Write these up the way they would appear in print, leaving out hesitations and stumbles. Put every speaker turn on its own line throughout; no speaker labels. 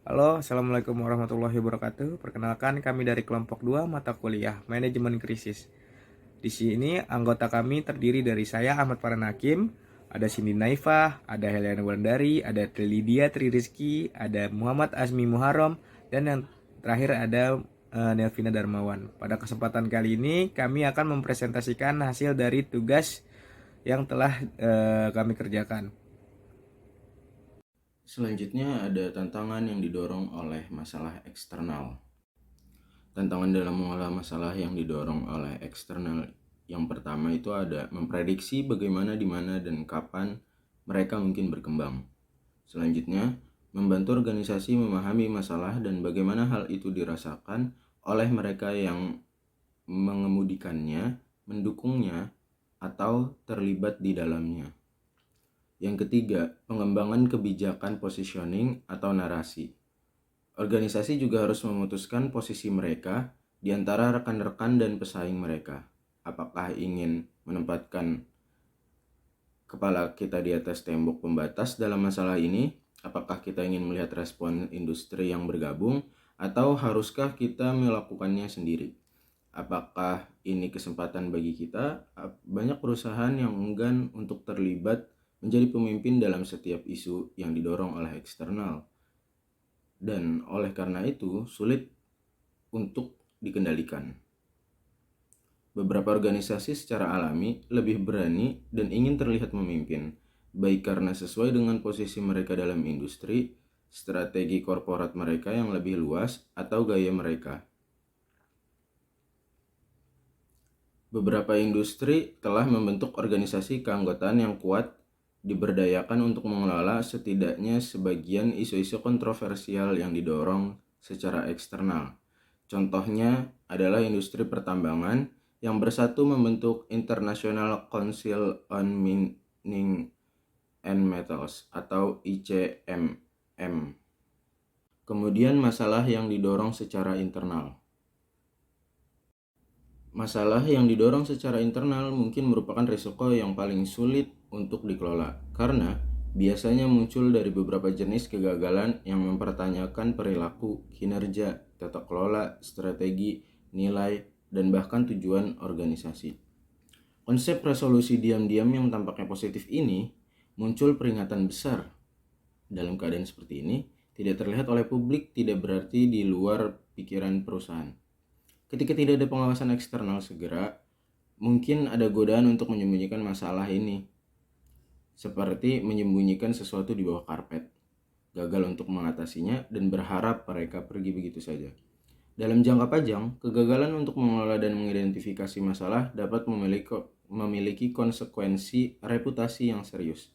Halo, Assalamualaikum warahmatullahi wabarakatuh. Perkenalkan, kami dari kelompok 2 mata kuliah Manajemen Krisis. Di sini anggota kami terdiri dari saya Ahmad Farhan Hakim, ada Cindy Naifah, ada Helena Wulandari, ada Trilydia Tririzky, ada Muhammad Azmi Muharram, dan yang terakhir ada Nelvina Darmawan. Pada kesempatan kali ini kami akan mempresentasikan hasil dari tugas yang telah kami kerjakan.
Selanjutnya ada tantangan yang didorong oleh masalah eksternal. Tantangan dalam mengolah masalah yang didorong oleh eksternal yang pertama itu ada memprediksi bagaimana, di mana, dan kapan mereka mungkin berkembang. Selanjutnya, membantu organisasi memahami masalah dan bagaimana hal itu dirasakan oleh mereka yang mengemudikannya, mendukungnya, atau terlibat di dalamnya. Yang ketiga, pengembangan kebijakan positioning atau narasi. Organisasi juga harus memutuskan posisi mereka di antara rekan-rekan dan pesaing mereka. Apakah ingin menempatkan kepala kita di atas tembok pembatas dalam masalah ini? Apakah kita ingin melihat respon industri yang bergabung? Atau haruskah kita melakukannya sendiri? Apakah ini kesempatan bagi kita? Banyak perusahaan yang enggan untuk terlibat menjadi pemimpin dalam setiap isu yang didorong oleh eksternal. Dan oleh karena itu, sulit untuk dikendalikan. Beberapa organisasi secara alami lebih berani dan ingin terlihat memimpin, baik karena sesuai dengan posisi mereka dalam industri, strategi korporat mereka yang lebih luas, atau gaya mereka. Beberapa industri telah membentuk organisasi keanggotaan yang kuat, diberdayakan untuk mengelola setidaknya sebagian isu-isu kontroversial yang didorong secara eksternal. Contohnya adalah industri pertambangan yang bersatu membentuk International Council on Mining and Metals atau ICMM. Kemudian masalah yang didorong secara internal. Masalah yang didorong secara internal mungkin merupakan risiko yang paling sulit untuk dikelola karena biasanya muncul dari beberapa jenis kegagalan yang mempertanyakan perilaku, kinerja, tata kelola, strategi, nilai, dan bahkan tujuan organisasi. Konsep resolusi diam-diam yang tampaknya positif ini muncul peringatan besar. Dalam keadaan seperti ini, tidak terlihat oleh publik tidak berarti di luar pikiran perusahaan. Ketika tidak ada pengawasan eksternal segera, mungkin ada godaan untuk menyembunyikan masalah ini, seperti menyembunyikan sesuatu di bawah karpet, gagal untuk mengatasinya, dan berharap mereka pergi begitu saja. Dalam jangka panjang, kegagalan untuk mengelola dan mengidentifikasi masalah dapat memiliki konsekuensi reputasi yang serius.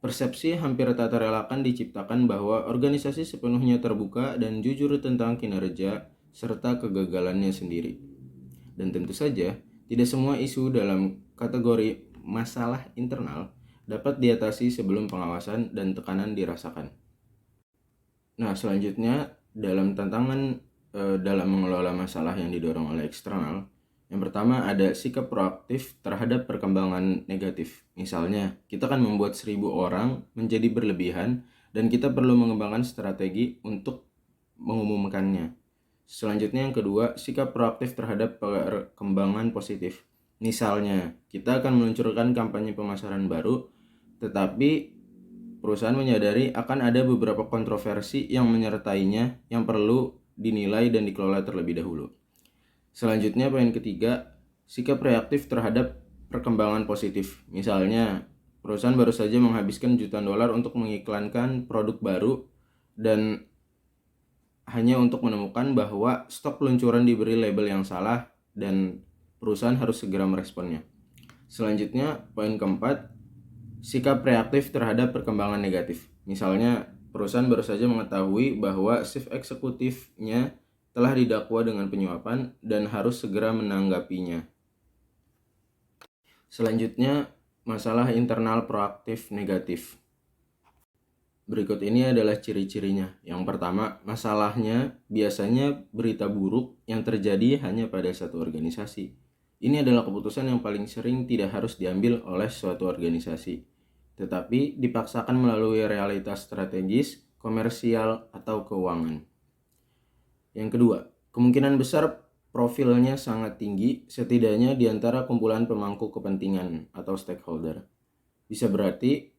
Persepsi hampir tak terelakkan diciptakan bahwa organisasi sepenuhnya terbuka dan jujur tentang kinerja serta kegagalannya sendiri. Dan tentu saja, tidak semua isu dalam kategori masalah internal dapat diatasi sebelum pengawasan dan tekanan dirasakan. Nah, selanjutnya dalam tantangan dalam mengelola masalah yang didorong oleh eksternal, yang pertama ada sikap proaktif terhadap perkembangan negatif. Misalnya, kita kan membuat 1.000 orang menjadi berlebihan dan kita perlu mengembangkan strategi untuk mengumumkannya. Selanjutnya yang kedua, sikap proaktif terhadap perkembangan positif. Misalnya, kita akan meluncurkan kampanye pemasaran baru, tetapi perusahaan menyadari akan ada beberapa kontroversi yang menyertainya yang perlu dinilai dan dikelola terlebih dahulu. Selanjutnya poin ketiga, sikap reaktif terhadap perkembangan positif. Misalnya, perusahaan baru saja menghabiskan jutaan dolar untuk mengiklankan produk baru dan hanya untuk menemukan bahwa stok peluncuran diberi label yang salah dan perusahaan harus segera meresponnya. Selanjutnya, poin keempat, sikap reaktif terhadap perkembangan negatif. Misalnya, perusahaan baru saja mengetahui bahwa chief eksekutifnya telah didakwa dengan penyuapan dan harus segera menanggapinya. Selanjutnya, masalah internal proaktif negatif. Berikut ini adalah ciri-cirinya. Yang pertama, masalahnya biasanya berita buruk yang terjadi hanya pada satu organisasi. Ini adalah keputusan yang paling sering tidak harus diambil oleh suatu organisasi, tetapi dipaksakan melalui realitas strategis komersial, atau keuangan. Yang kedua, kemungkinan besar profilnya sangat tinggi, setidaknya di antara kumpulan pemangku kepentingan atau stakeholder. Bisa berarti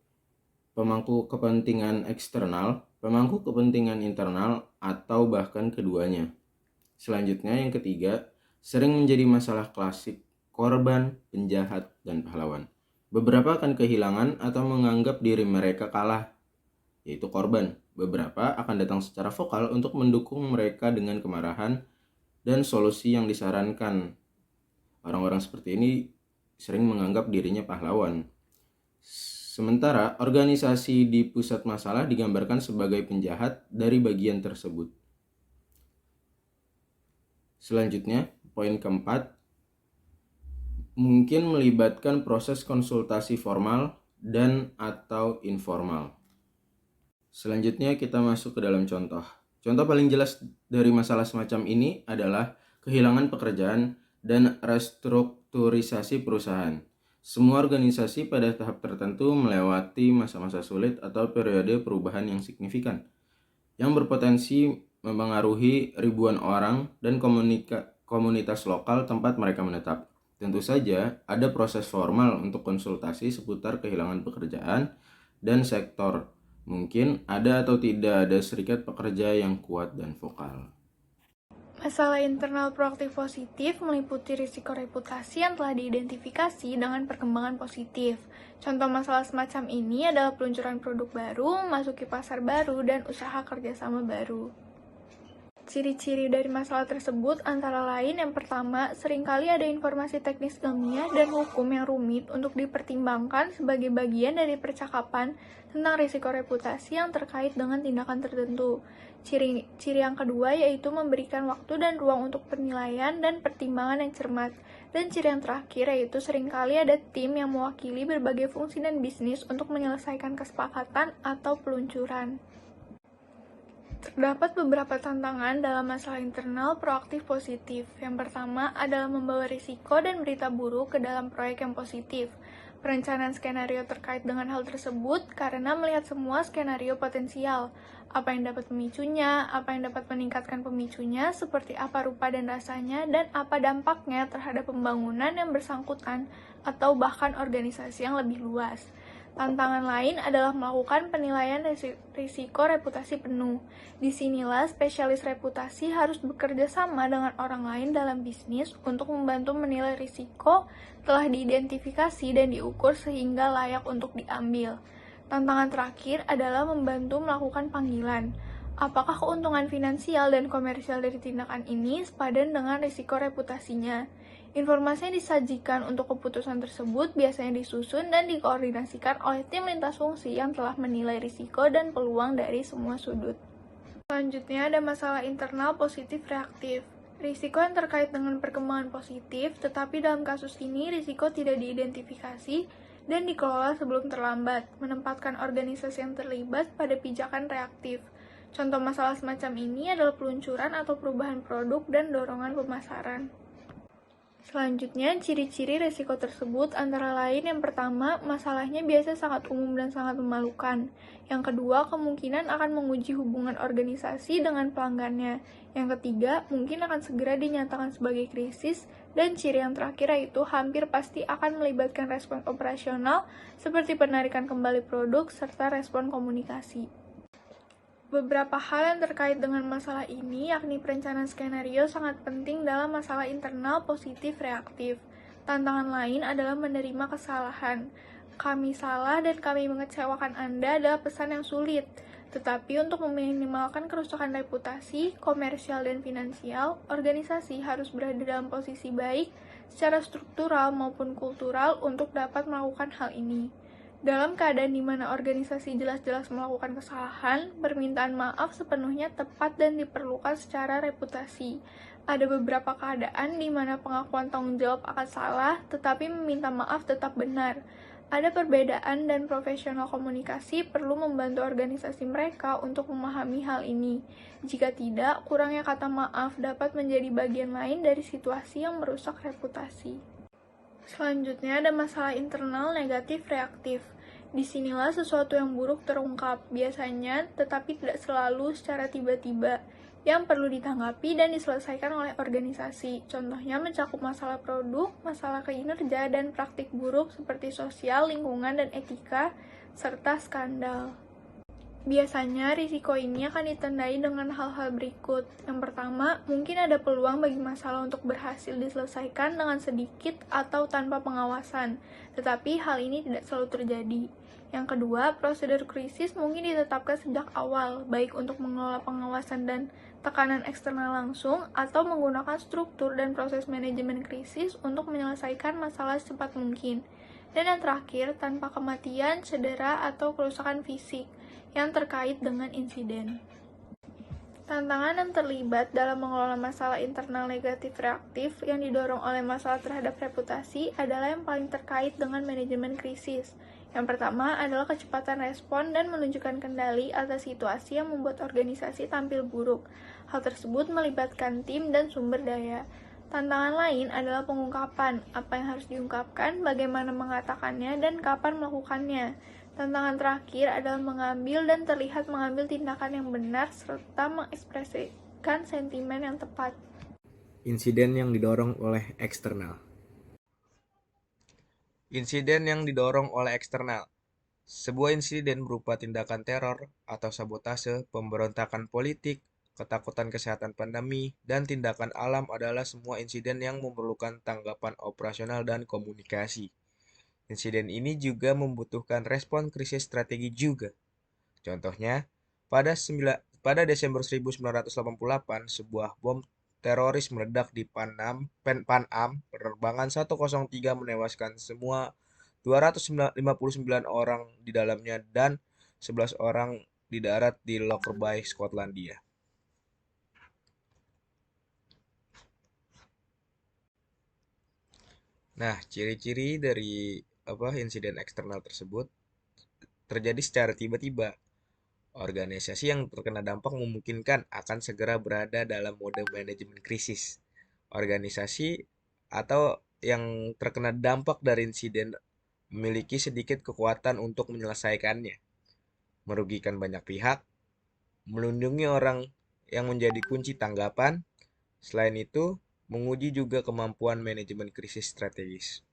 pemangku kepentingan eksternal, pemangku kepentingan internal, atau bahkan keduanya. Selanjutnya, yang ketiga, sering menjadi masalah klasik, korban, penjahat, dan pahlawan. Beberapa akan kehilangan atau menganggap diri mereka kalah, yaitu korban. Beberapa akan datang secara vokal untuk mendukung mereka dengan kemarahan dan solusi yang disarankan. Orang-orang seperti ini sering menganggap dirinya pahlawan. Sementara organisasi di pusat masalah digambarkan sebagai penjahat dari bagian tersebut. Selanjutnya, poin keempat, mungkin melibatkan proses konsultasi formal dan atau informal. Selanjutnya kita masuk ke dalam contoh. Contoh paling jelas dari masalah semacam ini adalah kehilangan pekerjaan dan restrukturisasi perusahaan. Semua organisasi pada tahap tertentu melewati masa-masa sulit atau periode perubahan yang signifikan, yang berpotensi mempengaruhi ribuan orang dan komunitas lokal tempat mereka menetap. Tentu saja ada proses formal untuk konsultasi seputar kehilangan pekerjaan dan sektor. Mungkin ada atau tidak ada serikat pekerja yang kuat dan vokal.
Masalah internal proaktif positif meliputi risiko reputasi yang telah diidentifikasi dengan perkembangan positif. Contoh masalah semacam ini adalah peluncuran produk baru, memasuki pasar baru, dan usaha kerjasama baru. Ciri-ciri dari masalah tersebut antara lain yang pertama, seringkali ada informasi teknis ilmiah dan hukum yang rumit untuk dipertimbangkan sebagai bagian dari percakapan tentang risiko reputasi yang terkait dengan tindakan tertentu. Ciri yang kedua yaitu memberikan waktu dan ruang untuk penilaian dan pertimbangan yang cermat. Dan ciri yang terakhir yaitu seringkali ada tim yang mewakili berbagai fungsi dan bisnis untuk menyelesaikan kesepakatan atau peluncuran. Terdapat beberapa tantangan dalam masalah internal proaktif positif. Yang pertama adalah membawa risiko dan berita buruk ke dalam proyek yang positif. Perencanaan skenario terkait dengan hal tersebut karena melihat semua skenario potensial. Apa yang dapat memicunya, apa yang dapat meningkatkan pemicunya, seperti apa rupa dan rasanya, dan apa dampaknya terhadap pembangunan yang bersangkutan atau bahkan organisasi yang lebih luas. Tantangan lain adalah melakukan penilaian risiko reputasi penuh. Disinilah spesialis reputasi harus bekerja sama dengan orang lain dalam bisnis untuk membantu menilai risiko telah diidentifikasi dan diukur sehingga layak untuk diambil. Tantangan terakhir adalah membantu melakukan panggilan. Apakah keuntungan finansial dan komersial dari tindakan ini sepadan dengan risiko reputasinya? Informasi yang disajikan untuk keputusan tersebut biasanya disusun dan dikoordinasikan oleh tim lintas fungsi yang telah menilai risiko dan peluang dari semua sudut. Selanjutnya ada masalah internal positif reaktif. Risiko yang terkait dengan perkembangan positif, tetapi dalam kasus ini risiko tidak diidentifikasi dan dikelola sebelum terlambat, menempatkan organisasi yang terlibat pada pijakan reaktif. Contoh masalah semacam ini adalah peluncuran atau perubahan produk dan dorongan pemasaran. Selanjutnya, ciri-ciri risiko tersebut antara lain yang pertama, masalahnya biasa sangat umum dan sangat memalukan. Yang kedua, kemungkinan akan menguji hubungan organisasi dengan pelanggannya. Yang ketiga, mungkin akan segera dinyatakan sebagai krisis. Dan ciri yang terakhir yaitu hampir pasti akan melibatkan respon operasional seperti penarikan kembali produk serta respon komunikasi. Beberapa hal yang terkait dengan masalah ini, yakni perencanaan skenario sangat penting dalam masalah internal positif reaktif. Tantangan lain adalah menerima kesalahan. Kami salah dan kami mengecewakan Anda adalah pesan yang sulit. Tetapi untuk meminimalkan kerusakan reputasi, komersial, dan finansial, organisasi harus berada dalam posisi baik secara struktural maupun kultural untuk dapat melakukan hal ini. Dalam keadaan di mana organisasi jelas-jelas melakukan kesalahan, permintaan maaf sepenuhnya tepat dan diperlukan secara reputasi. Ada beberapa keadaan di mana pengakuan tanggung jawab akan salah, tetapi meminta maaf tetap benar. Ada perbedaan dan profesional komunikasi perlu membantu organisasi mereka untuk memahami hal ini. Jika tidak, kurangnya kata maaf dapat menjadi bagian lain dari situasi yang merusak reputasi. Selanjutnya ada masalah internal negatif reaktif. Disinilah sesuatu yang buruk terungkap, biasanya tetapi tidak selalu secara tiba-tiba, yang perlu ditanggapi dan diselesaikan oleh organisasi. Contohnya mencakup masalah produk, masalah kinerja, dan praktik buruk seperti sosial, lingkungan, dan etika, serta skandal. Biasanya risiko ini akan ditandai dengan hal-hal berikut. Yang pertama, mungkin ada peluang bagi masalah untuk berhasil diselesaikan dengan sedikit atau tanpa pengawasan, tetapi hal ini tidak selalu terjadi. Yang kedua, prosedur krisis mungkin ditetapkan sejak awal, baik untuk mengelola pengawasan dan tekanan eksternal langsung, atau menggunakan struktur dan proses manajemen krisis untuk menyelesaikan masalah secepat mungkin. Dan yang terakhir, tanpa kematian, cedera, atau kerusakan fisik yang terkait dengan insiden. Tantangan yang terlibat dalam mengelola masalah internal negatif reaktif yang didorong oleh masalah terhadap reputasi adalah yang paling terkait dengan manajemen krisis. Yang pertama adalah kecepatan respon dan menunjukkan kendali atas situasi yang membuat organisasi tampil buruk. Hal tersebut melibatkan tim dan sumber daya. Tantangan lain adalah pengungkapan, apa yang harus diungkapkan, bagaimana mengatakannya, dan kapan melakukannya. Tantangan terakhir adalah mengambil dan terlihat mengambil tindakan yang benar serta mengekspresikan sentimen yang tepat.
Insiden yang didorong oleh eksternal. Insiden yang didorong oleh eksternal. Sebuah insiden berupa tindakan teror atau sabotase, pemberontakan politik, ketakutan kesehatan pandemi, dan tindakan alam adalah semua insiden yang memerlukan tanggapan operasional dan komunikasi. Insiden ini juga membutuhkan respon krisis strategi juga. Contohnya, pada Desember 1988, sebuah bom teroris meledak di Panam, penerbangan 103 menewaskan semua 259 orang di dalamnya dan 11 orang di darat di Lockerbie, Skotlandia. Nah, ciri-ciri dari insiden eksternal tersebut terjadi secara tiba-tiba. Organisasi yang terkena dampak memungkinkan akan segera berada dalam mode manajemen krisis. Organisasi atau yang terkena dampak dari insiden memiliki sedikit kekuatan untuk menyelesaikannya, merugikan banyak pihak, melindungi orang yang menjadi kunci tanggapan. Selain itu, menguji juga kemampuan manajemen krisis strategis.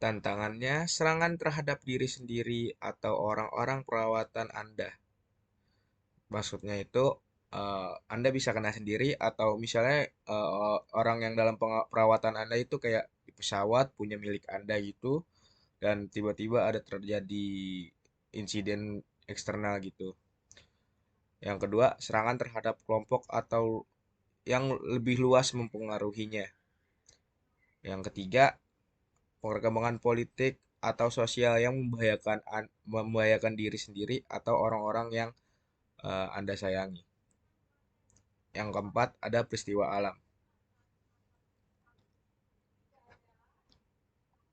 Tantangannya, serangan terhadap diri sendiri atau orang-orang perawatan Anda. Maksudnya itu, Anda bisa kena sendiri atau misalnya orang yang dalam perawatan Anda itu kayak di pesawat punya milik Anda gitu, dan tiba-tiba ada terjadi insiden eksternal gitu. Yang kedua, serangan terhadap kelompok atau yang lebih luas mempengaruhinya. Yang ketiga, perkembangan politik atau sosial yang membahayakan diri sendiri atau orang-orang yang Anda sayangi. Yang keempat, ada peristiwa alam.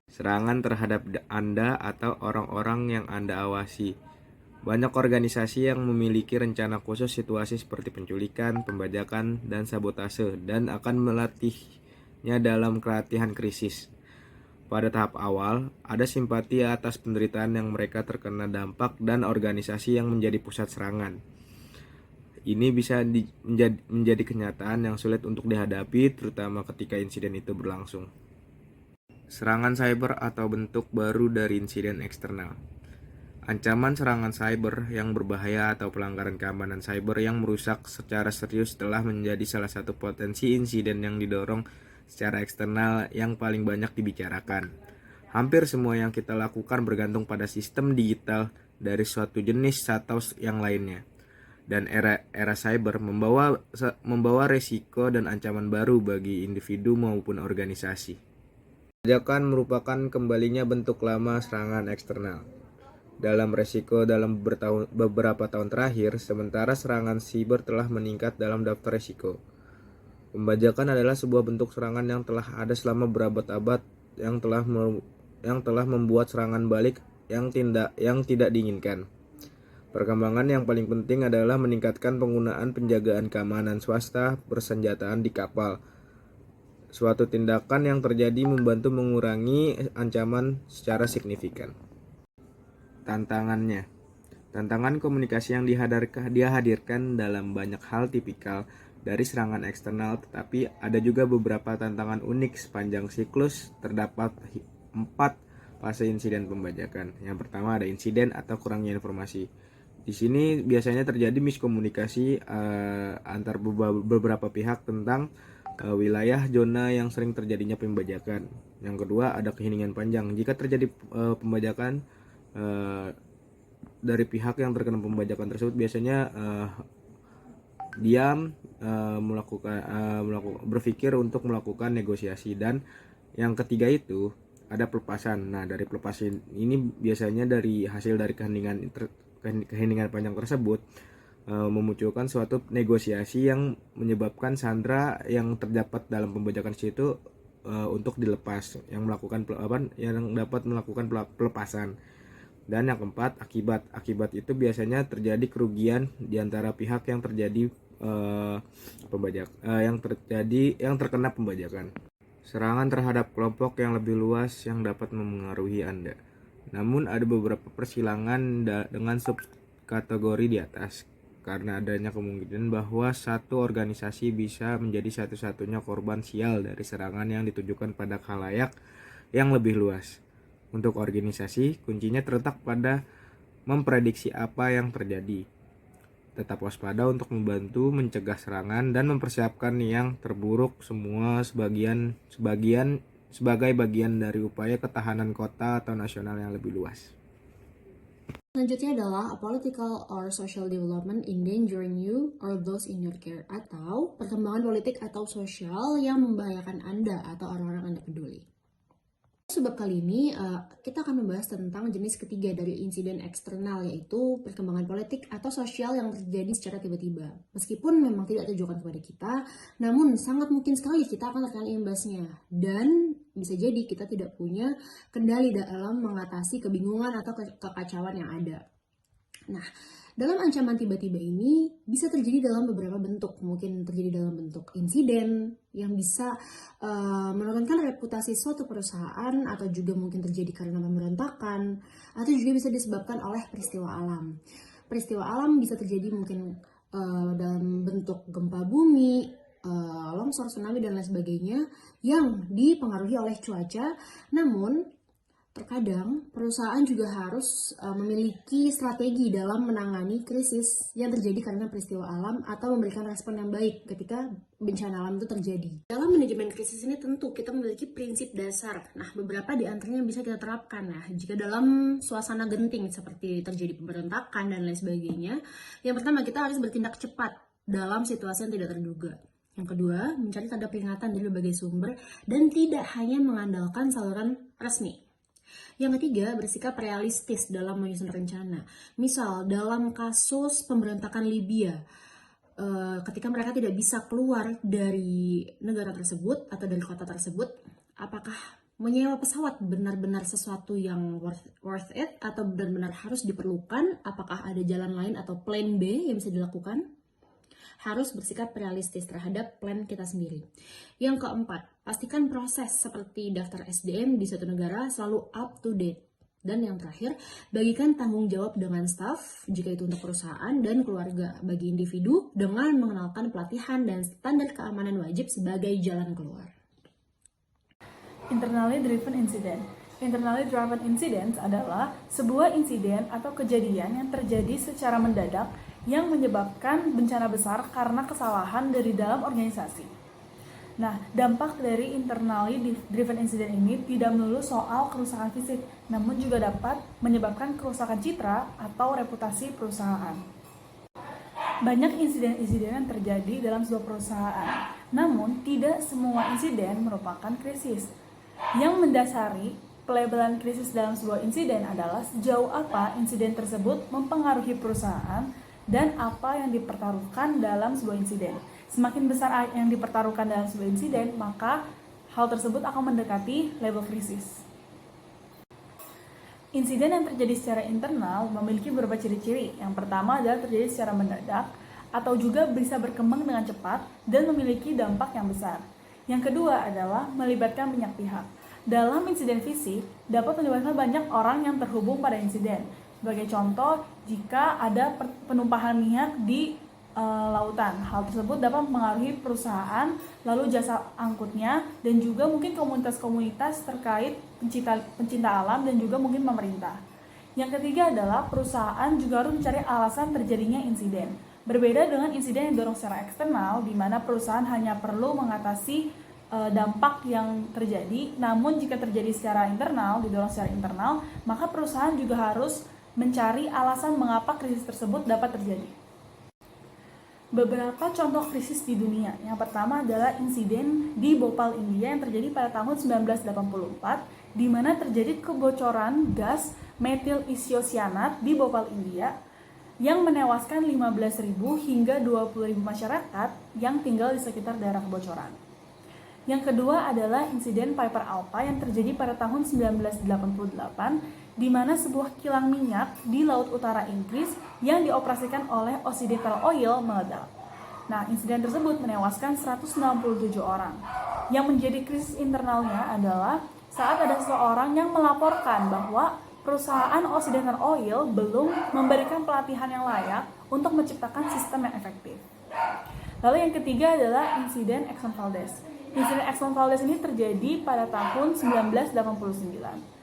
Serangan terhadap Anda atau orang-orang yang Anda awasi. Banyak organisasi yang memiliki rencana khusus situasi seperti penculikan, pembajakan, dan sabotase dan akan melatihnya dalam pelatihan krisis. Pada tahap awal, ada simpati atas penderitaan yang mereka terkena dampak dan organisasi yang menjadi pusat serangan. Ini bisa menjadi kenyataan yang sulit untuk dihadapi, terutama ketika insiden itu berlangsung. Serangan cyber atau bentuk baru dari insiden eksternal. Ancaman serangan cyber yang berbahaya atau pelanggaran keamanan cyber yang merusak secara serius telah menjadi salah satu potensi insiden yang didorong secara eksternal yang paling banyak dibicarakan. Hampir semua yang kita lakukan bergantung pada sistem digital dari suatu jenis atau yang lainnya. Dan era cyber membawa resiko dan ancaman baru bagi individu maupun organisasi. Pembajakan merupakan kembalinya bentuk lama serangan eksternal. Dalam resiko dalam beberapa tahun terakhir, sementara serangan siber telah meningkat dalam daftar resiko. Pembajakan adalah sebuah bentuk serangan yang telah ada selama berabad-abad yang telah membuat serangan balik yang tidak diinginkan. Perkembangan yang paling penting adalah meningkatkan penggunaan penjagaan keamanan swasta bersenjataan di kapal suatu tindakan yang terjadi membantu mengurangi ancaman secara signifikan. Tantangannya. Tantangan komunikasi yang dihadirkan dalam banyak hal tipikal dari serangan eksternal, tetapi ada juga beberapa tantangan unik sepanjang siklus. Terdapat 4 fase insiden pembajakan. Yang pertama ada insiden atau kurangnya informasi. Di sini biasanya terjadi miskomunikasi antar beberapa pihak tentang wilayah zona yang sering terjadinya pembajakan. Yang kedua ada keheningan panjang. Jika terjadi pembajakan dari pihak yang terkena pembajakan tersebut, biasanya diam, berpikir untuk melakukan negosiasi. Dan yang ketiga itu ada pelepasan. Nah, dari pelepasan ini biasanya dari hasil dari keheningan panjang tersebut memunculkan suatu negosiasi yang menyebabkan sandera yang terdapat dalam pembajakan situ untuk dilepas, yang dapat melakukan pelepasan. Dan yang keempat akibat itu biasanya terjadi kerugian di antara pihak yang terjadi yang terkena pembajakan. Serangan terhadap kelompok yang lebih luas yang dapat memengaruhi Anda. Namun ada beberapa persilangan dengan subkategori di atas, karena adanya kemungkinan bahwa satu organisasi bisa menjadi satu-satunya korban sial dari serangan yang ditujukan pada khalayak yang lebih luas. Untuk organisasi, kuncinya terletak pada memprediksi apa yang terjadi. Tetap waspada untuk membantu mencegah serangan dan mempersiapkan yang terburuk semua sebagai bagian dari upaya ketahanan kota atau nasional yang lebih luas.
Selanjutnya adalah a political or social development endangering you or those in your care, atau perkembangan politik atau sosial yang membahayakan Anda atau orang-orang Anda peduli. Sebab kali ini kita akan membahas tentang jenis ketiga dari insiden eksternal, yaitu perkembangan politik atau sosial yang terjadi secara tiba-tiba. Meskipun memang tidak ditujukan kepada kita, namun sangat mungkin sekali kita akan terkena imbasnya. Dan bisa jadi kita tidak punya kendali dalam mengatasi kebingungan atau kekacauan yang ada. Nah, dalam ancaman tiba-tiba ini bisa terjadi dalam beberapa bentuk. Mungkin terjadi dalam bentuk insiden yang bisa menurunkan reputasi suatu perusahaan, atau juga mungkin terjadi karena pemberontakan, atau juga bisa disebabkan oleh peristiwa alam. Peristiwa alam bisa terjadi mungkin dalam bentuk gempa bumi, longsor, tsunami, dan lain sebagainya yang dipengaruhi oleh cuaca. Namun terkadang perusahaan juga harus memiliki strategi dalam menangani krisis yang terjadi karena peristiwa alam, atau memberikan respon yang baik ketika bencana alam itu terjadi. Dalam manajemen krisis ini tentu kita memiliki prinsip dasar. Nah, beberapa di antaranya bisa kita terapkan. Nah, jika dalam suasana genting seperti terjadi pemberontakan dan lain sebagainya, yang pertama kita harus bertindak cepat dalam situasi yang tidak terduga. Yang kedua, mencari tanda peringatan dari berbagai sumber dan tidak hanya mengandalkan saluran resmi. Yang ketiga, bersikap realistis dalam menyusun rencana. Misal, dalam kasus pemberontakan Libya, ketika mereka tidak bisa keluar dari negara tersebut atau dari kota tersebut, apakah menyewa pesawat benar-benar sesuatu yang worth it atau benar-benar harus diperlukan? Apakah ada jalan lain atau plan B yang bisa dilakukan? Harus bersikap realistis terhadap plan kita sendiri. Yang keempat, pastikan proses seperti daftar SDM di suatu negara selalu up to date. Dan yang terakhir, bagikan tanggung jawab dengan staf, jika itu untuk perusahaan dan keluarga. Bagi individu dengan mengenalkan pelatihan dan standar keamanan wajib sebagai jalan keluar.
Internally driven incident. Internally driven incidents adalah sebuah insiden atau kejadian yang terjadi secara mendadak yang menyebabkan bencana besar karena kesalahan dari dalam organisasi. Nah, dampak dari internally driven incident ini tidak melulu soal kerusakan fisik, namun juga dapat menyebabkan kerusakan citra atau reputasi perusahaan. Banyak insiden-insiden yang terjadi dalam sebuah perusahaan, namun tidak semua insiden merupakan krisis. Yang mendasari pelabelan krisis dalam sebuah insiden adalah sejauh apa insiden tersebut mempengaruhi perusahaan dan apa yang dipertaruhkan dalam sebuah insiden. Semakin besar yang dipertaruhkan dalam sebuah insiden, maka hal tersebut akan mendekati level krisis. Insiden yang terjadi secara internal memiliki beberapa ciri-ciri. Yang pertama adalah terjadi secara mendadak atau juga bisa berkembang dengan cepat dan memiliki dampak yang besar. Yang kedua adalah melibatkan banyak pihak. Dalam insiden fisik, dapat melibatkan banyak orang yang terhubung pada insiden. Sebagai contoh, jika ada penumpahan minyak di lautan, hal tersebut dapat mempengaruhi perusahaan, lalu jasa angkutnya, dan juga mungkin komunitas-komunitas terkait pencinta alam dan juga mungkin pemerintah. Yang ketiga adalah perusahaan juga harus mencari alasan terjadinya insiden. Berbeda dengan insiden yang didorong secara eksternal, di mana perusahaan hanya perlu mengatasi dampak yang terjadi, namun jika terjadi secara internal, didorong secara internal, maka perusahaan juga harus mencari alasan mengapa krisis tersebut dapat terjadi. Beberapa contoh krisis di dunia. Yang pertama adalah insiden di Bhopal, India yang terjadi pada tahun 1984, di mana terjadi kebocoran gas metil isosianat di Bhopal, India, yang menewaskan 15.000 hingga 20.000 masyarakat yang tinggal di sekitar daerah kebocoran. Yang kedua adalah insiden Piper Alpha yang terjadi pada tahun 1988, di mana sebuah kilang minyak di Laut Utara Inggris yang dioperasikan oleh Occidental Oil meledak. Nah, insiden tersebut menewaskan 167 orang. Yang menjadi krisis internalnya adalah saat ada seseorang yang melaporkan bahwa perusahaan Occidental Oil belum memberikan pelatihan yang layak untuk menciptakan sistem yang efektif. Lalu yang ketiga adalah insiden Exxon Valdez. Insiden Exxon Valdez ini terjadi pada tahun 1989.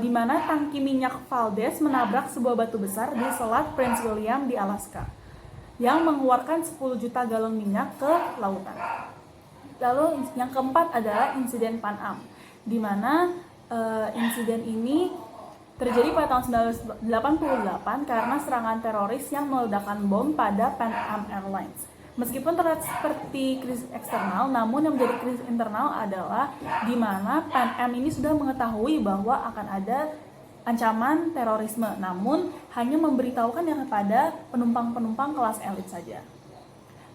Di mana tangki minyak Valdez menabrak sebuah batu besar di Selat Prince William di Alaska yang mengeluarkan 10 juta galon minyak ke lautan. Lalu yang keempat adalah insiden Pan Am, di mana insiden ini terjadi pada tahun 1988 karena serangan teroris yang meledakkan bom pada Pan Am Airlines. Meskipun terlihat seperti krisis eksternal, namun yang menjadi krisis internal adalah di mana Pan Am ini sudah mengetahui bahwa akan ada ancaman terorisme, namun hanya memberitahukannya kepada penumpang-penumpang kelas elit saja.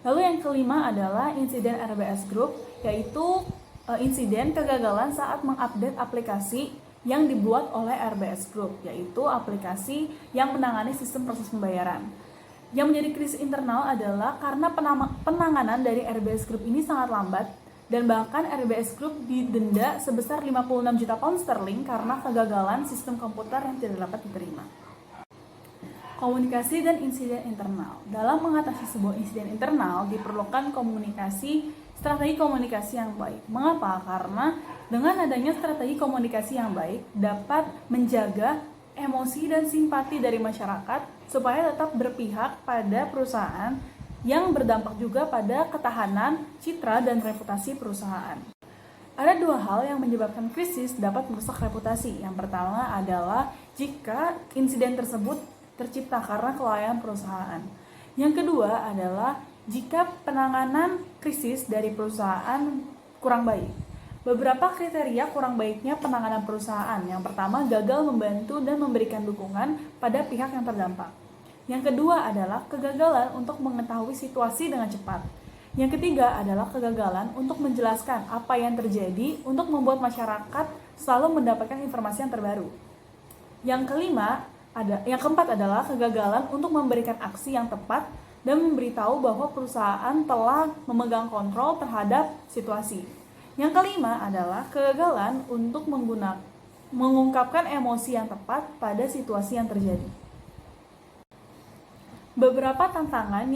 Lalu yang kelima adalah insiden RBS Group, yaitu insiden kegagalan saat mengupdate aplikasi yang dibuat oleh RBS Group, yaitu aplikasi yang menangani sistem proses pembayaran. Yang menjadi krisis internal adalah karena penanganan dari RBS Group ini sangat lambat, dan bahkan RBS Group didenda sebesar 56 juta pound sterling karena kegagalan sistem komputer yang tidak dapat diterima. Komunikasi dan insiden internal. Dalam mengatasi sebuah insiden internal diperlukan strategi komunikasi yang baik. Mengapa? Karena dengan adanya strategi komunikasi yang baik dapat menjaga emosi dan simpati dari masyarakat supaya tetap berpihak pada perusahaan, yang berdampak juga pada ketahanan, citra, dan reputasi perusahaan. Ada dua hal yang menyebabkan krisis dapat merusak reputasi. Yang pertama adalah jika insiden tersebut tercipta karena kelalaian perusahaan. Yang kedua adalah jika penanganan krisis dari perusahaan kurang baik. Beberapa kriteria kurang baiknya penanganan perusahaan. Yang pertama, gagal membantu dan memberikan dukungan pada pihak yang terdampak. Yang kedua adalah kegagalan untuk mengetahui situasi dengan cepat. Yang ketiga adalah kegagalan untuk menjelaskan apa yang terjadi untuk membuat masyarakat selalu mendapatkan informasi yang terbaru. Yang keempat adalah kegagalan untuk memberikan aksi yang tepat dan memberitahu bahwa perusahaan telah memegang kontrol terhadap situasi. Yang kelima adalah kegagalan untuk mengungkapkan emosi yang tepat pada situasi yang terjadi. Beberapa tantangan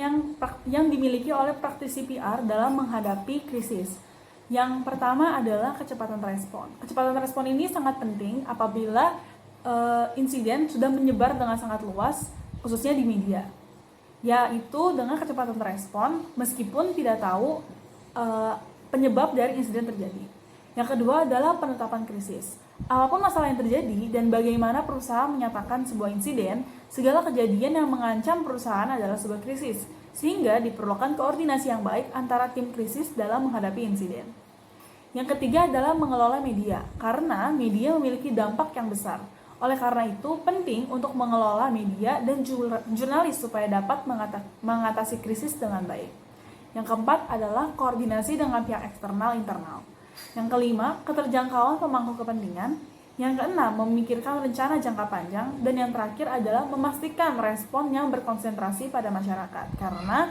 yang dimiliki oleh praktisi PR dalam menghadapi krisis. Yang pertama adalah kecepatan respon. Kecepatan respon ini sangat penting apabila insiden sudah menyebar dengan sangat luas, khususnya di media. Yaitu dengan kecepatan respon meskipun tidak tahu penyebab dari insiden terjadi. Yang kedua adalah penetapan krisis. Apapun masalah yang terjadi dan bagaimana perusahaan menyatakan sebuah insiden, segala kejadian yang mengancam perusahaan adalah sebuah krisis, sehingga diperlukan koordinasi yang baik antara tim krisis dalam menghadapi insiden. Yang ketiga adalah mengelola media, karena media memiliki dampak yang besar. Oleh karena itu, penting untuk mengelola media dan jurnalis supaya dapat mengatasi krisis dengan baik. Yang keempat adalah koordinasi dengan pihak eksternal internal. Yang kelima, keterjangkauan pemangku kepentingan. Yang keenam, memikirkan rencana jangka panjang. Dan yang terakhir adalah memastikan respon yang berkonsentrasi pada masyarakat. Karena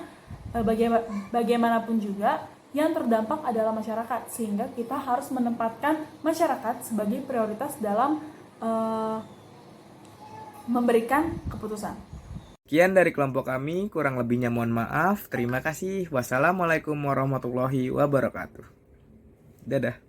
bagaimanapun juga, yang terdampak adalah masyarakat, sehingga kita harus menempatkan masyarakat sebagai prioritas dalam memberikan keputusan.
Sekian dari kelompok kami, kurang lebihnya mohon maaf. Terima kasih. Wassalamualaikum warahmatullahi wabarakatuh. Dadah.